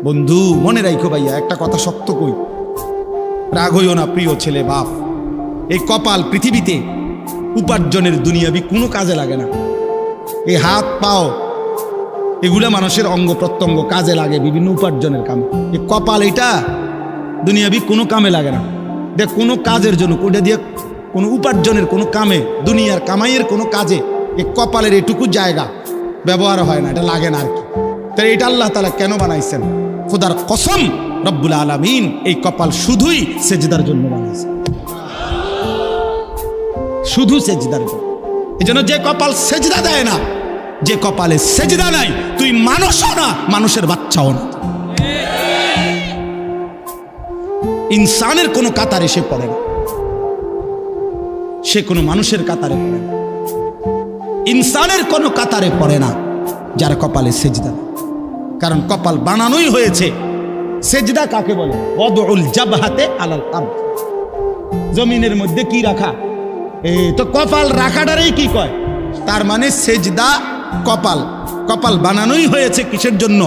বন্ধু মনে রাখো ভাইয়া, একটা কথা শক্ত কই, রাগ হইও না প্রিয় ছেলে বাপ। এই কপাল পৃথিবীতে উপার্জনের দুনিয়াবি কোনো কাজে লাগে না। এই হাত পাও এগুলা মানুষের অঙ্গ প্রত্যঙ্গ কাজে লাগে বিভিন্ন উপার্জনের কামে। এই কপাল এটা দুনিয়াবি কোনো কামে লাগে না। দেখ কোনো কাজের জন্য ওটা দিয়ে কোনো উপার্জনের কোনো কামে, দুনিয়ার কামাইয়ের কোনো কাজে এই কপালের এটুকু জায়গা ব্যবহার হয় না, এটা লাগে না আর কি। তাই এটা আল্লাহ তাআলা কেন বানাইছেন? খোদার কসম রব্বুল আলামিন এই কপাল শুধুই সেজদার জন্য বানাইছেন, শুধু সেজদার জন্য। এই জন্য যে কপাল সেজদা দেয় না, যে কপালে সেজদা নাই, তুই মানুষও না, মানুষের বাচ্চাও না। ইনসানের কোনো কাতারে সে পড়ে না, সে কোনো মানুষের কাতারে পড়ে না। ইনসানের কোনো কাতারে পড়ে না যার কপালে সেজদা। কারণ কপাল বানানোই হয়েছে। সেজদা কাকে বলে? ওয়াদউল জাবহাতে আলাল আরদ, জমিনের মধ্যে কি রাখা। এই তো কপাল রাখাটারই কি কয়? তার মানে সেজদা কপাল। কপাল বানানোই হয়েছে কিসের জন্য?